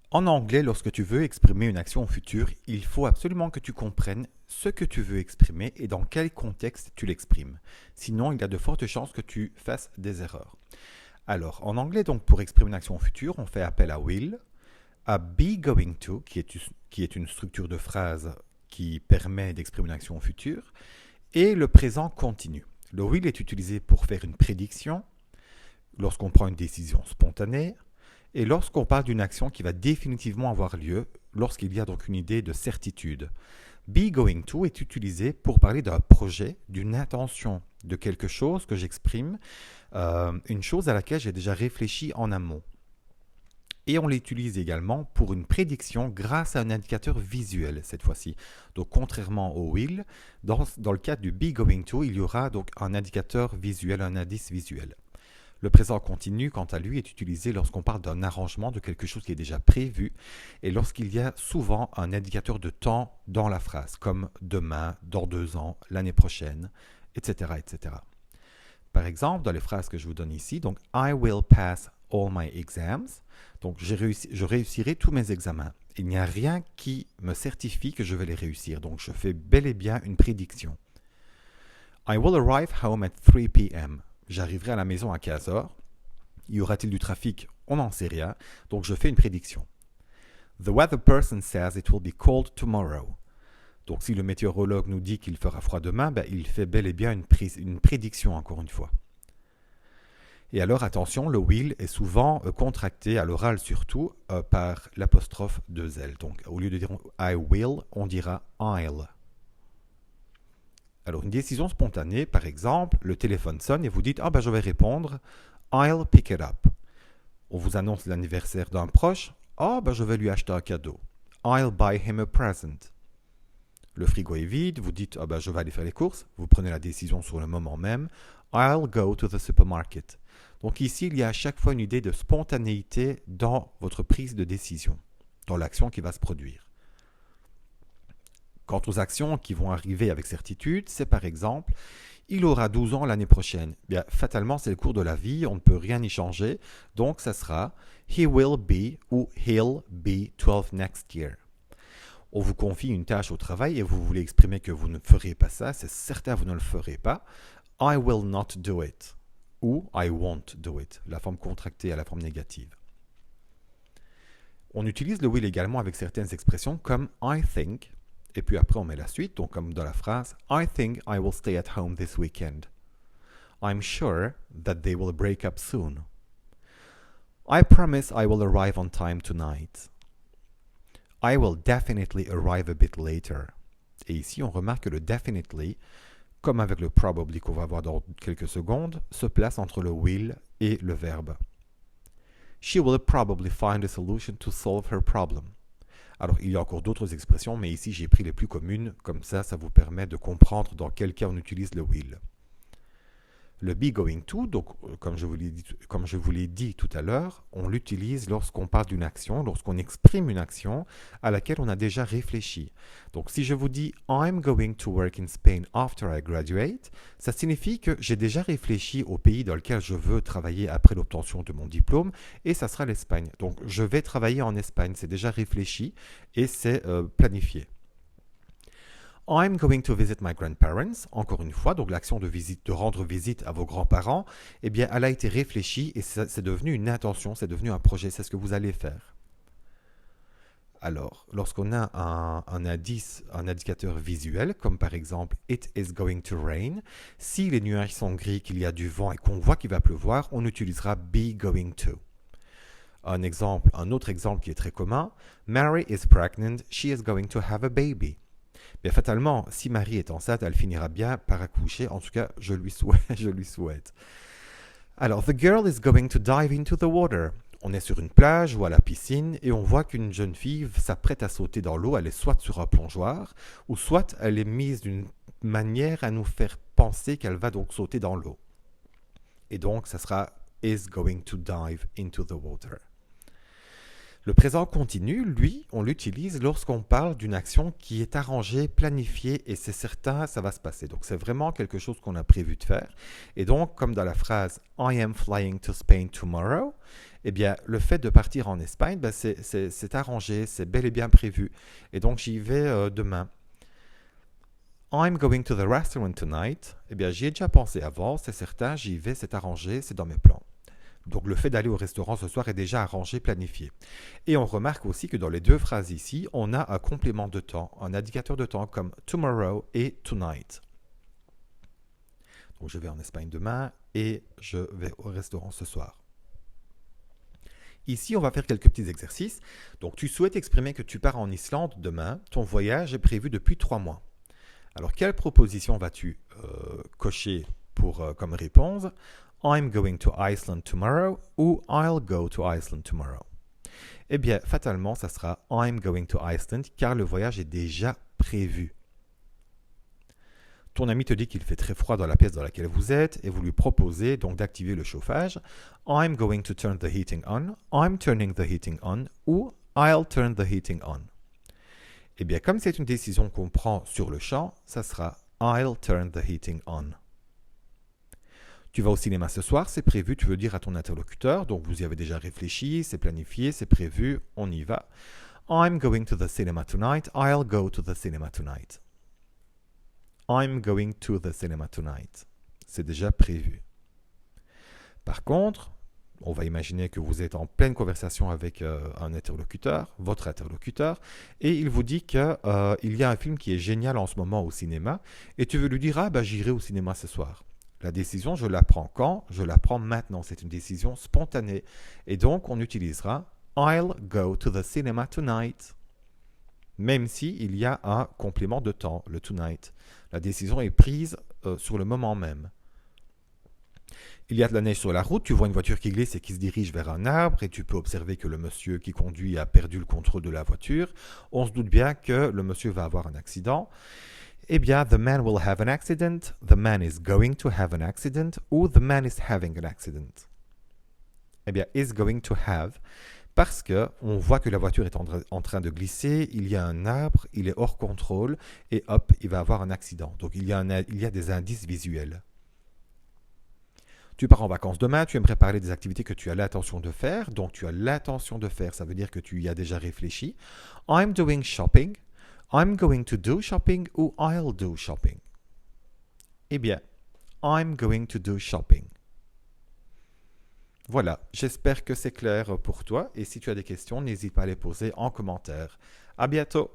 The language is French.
En anglais, lorsque tu veux exprimer une action au futur, il faut absolument que tu comprennes ce que tu veux exprimer et dans quel contexte tu l'exprimes. Sinon, il y a de fortes chances que tu fasses des erreurs. Alors, en anglais, donc, pour exprimer une action au futur, on fait appel à will, à be going to, qui est une structure de phrase qui permet d'exprimer une action au futur, et le présent continu. Le will est utilisé pour faire une prédiction, lorsqu'on prend une décision spontanée, et lorsqu'on parle d'une action qui va définitivement avoir lieu, lorsqu'il y a donc une idée de certitude. Be going to est utilisé pour parler d'un projet, d'une intention, de quelque chose que j'exprime, une chose à laquelle j'ai déjà réfléchi en amont. Et on l'utilise également pour une prédiction grâce à un indicateur visuel cette fois-ci. Donc contrairement au will, dans le cas du be going to, il y aura donc un indicateur visuel, un indice visuel. Le présent continu, quant à lui, est utilisé lorsqu'on parle d'un arrangement de quelque chose qui est déjà prévu et lorsqu'il y a souvent un indicateur de temps dans la phrase, comme demain, dans 2 ans, l'année prochaine, etc., etc. Par exemple, dans les phrases que je vous donne ici, donc I will pass all my exams, donc je réussirai tous mes examens. Il n'y a rien qui me certifie que je vais les réussir, donc je fais bel et bien une prédiction. I will arrive home at 3 p.m. J'arriverai à la maison à 15 heures. Y aura-t-il du trafic? On n'en sait rien. Donc je fais une prédiction. The weather person says it will be cold tomorrow. Donc si le météorologue nous dit qu'il fera froid demain, il fait bel et bien une prédiction encore une fois. Et alors attention, le will est souvent contracté à l'oral surtout par l'apostrophe 2L. Donc au lieu de dire I will, on dira I'll. Alors, une décision spontanée, par exemple, le téléphone sonne et vous dites « Ah je vais répondre, I'll pick it up ». On vous annonce l'anniversaire d'un proche « Ah je vais lui acheter un cadeau, I'll buy him a present ». Le frigo est vide, vous dites « Ah je vais aller faire les courses », vous prenez la décision sur le moment même « I'll go to the supermarket ». Donc ici, il y a à chaque fois une idée de spontanéité dans votre prise de décision, dans l'action qui va se produire. Quant aux actions qui vont arriver avec certitude, c'est par exemple, il aura 12 ans l'année prochaine. Bien, fatalement, c'est le cours de la vie, on ne peut rien y changer, donc ça sera he will be ou he'll be 12 next year. On vous confie une tâche au travail et vous voulez exprimer que vous ne ferez pas ça, c'est certain vous ne le ferez pas. I will not do it ou I won't do it, la forme contractée à la forme négative. On utilise le will également avec certaines expressions comme I think. Et puis après, on met la suite, donc comme dans la phrase « I think I will stay at home this weekend. I'm sure that they will break up soon. I promise I will arrive on time tonight. I will definitely arrive a bit later. » Et ici, on remarque que le « definitely », comme avec le « probably » qu'on va voir dans quelques secondes, se place entre le « will » et le verbe. She will probably find a solution to solve her problem. Alors, il y a encore d'autres expressions, mais ici, j'ai pris les plus communes. Comme ça vous permet de comprendre dans quel cas on utilise le will. Le be going to, donc, comme je vous l'ai dit tout à l'heure, on l'utilise lorsqu'on parle d'une action, lorsqu'on exprime une action à laquelle on a déjà réfléchi. Donc, si je vous dis « I'm going to work in Spain after I graduate », ça signifie que j'ai déjà réfléchi au pays dans lequel je veux travailler après l'obtention de mon diplôme, et ça sera l'Espagne. Donc, je vais travailler en Espagne, c'est déjà réfléchi et c'est planifié. I'm going to visit my grandparents, encore une fois, donc l'action de rendre visite à vos grands-parents, eh bien, elle a été réfléchie et c'est devenu une intention, c'est devenu un projet, c'est ce que vous allez faire. Alors, lorsqu'on a un indicateur visuel, comme par exemple « It is going to rain », si les nuages sont gris, qu'il y a du vent et qu'on voit qu'il va pleuvoir, on utilisera « be going to ». Un autre exemple qui est très commun, « Mary is pregnant, she is going to have a baby ». Bien, fatalement, si Marie est enceinte, elle finira bien par accoucher. En tout cas, je lui souhaite. Alors, the girl is going to dive into the water. On est sur une plage ou à la piscine et on voit qu'une jeune fille s'apprête à sauter dans l'eau. Elle est soit sur un plongeoir ou soit elle est mise d'une manière à nous faire penser qu'elle va donc sauter dans l'eau. Et donc, ça sera is going to dive into the water. Le présent continu, lui, on l'utilise lorsqu'on parle d'une action qui est arrangée, planifiée et c'est certain, ça va se passer. Donc c'est vraiment quelque chose qu'on a prévu de faire. Et donc, comme dans la phrase « I am flying to Spain tomorrow », eh bien, le fait de partir en Espagne, ben, c'est arrangé, c'est bel et bien prévu. Et donc, j'y vais demain. I'm going to the restaurant tonight. Eh bien, j'y ai déjà pensé avant, c'est certain, j'y vais, c'est arrangé, c'est dans mes plans. Donc, le fait d'aller au restaurant ce soir est déjà arrangé, planifié. Et on remarque aussi que dans les deux phrases ici, on a un complément de temps, un indicateur de temps comme tomorrow et tonight. Donc, je vais en Espagne demain et je vais au restaurant ce soir. Ici, on va faire quelques petits exercices. Donc, tu souhaites exprimer que tu pars en Islande demain. Ton voyage est prévu depuis 3 mois. Alors, quelle proposition vas-tu cocher comme réponse? I'm going to Iceland tomorrow ou I'll go to Iceland tomorrow. Eh bien, fatalement, ça sera I'm going to Iceland car le voyage est déjà prévu. Ton ami te dit qu'il fait très froid dans la pièce dans laquelle vous êtes et vous lui proposez donc d'activer le chauffage. I'm going to turn the heating on, I'm turning the heating on ou I'll turn the heating on. Eh bien, comme c'est une décision qu'on prend sur le champ, ça sera I'll turn the heating on. Tu vas au cinéma ce soir, c'est prévu, tu veux dire à ton interlocuteur, donc vous y avez déjà réfléchi, c'est planifié, c'est prévu, on y va. I'm going to the cinema tonight, I'll go to the cinema tonight. I'm going to the cinema tonight. C'est déjà prévu. Par contre, on va imaginer que vous êtes en pleine conversation avec un interlocuteur, votre interlocuteur, et il vous dit qu'il y a un film qui est génial en ce moment au cinéma, et tu veux lui dire « Ah, j'irai au cinéma ce soir ». La décision, je la prends quand? Je la prends maintenant. C'est une décision spontanée. Et donc, on utilisera « I'll go to the cinema tonight ». Même s'il y a un complément de temps, le tonight. La décision est prise sur le moment même. Il y a de la neige sur la route, tu vois une voiture qui glisse et qui se dirige vers un arbre et tu peux observer que le monsieur qui conduit a perdu le contrôle de la voiture. On se doute bien que le monsieur va avoir un accident. Eh bien, the man will have an accident, the man is going to have an accident ou the man is having an accident. Eh bien, is going to have, parce qu'on voit que la voiture est en train de glisser, il y a un arbre, il est hors contrôle et hop, il va avoir un accident. Donc, il y a des indices visuels. Tu pars en vacances demain, tu aimerais parler des activités que tu as l'intention de faire. Donc, tu as l'intention de faire, ça veut dire que tu y as déjà réfléchi. I'm doing shopping. I'm going to do shopping ou I'll do shopping. Eh bien, I'm going to do shopping. Voilà, j'espère que c'est clair pour toi et si tu as des questions, n'hésite pas à les poser en commentaire. À bientôt!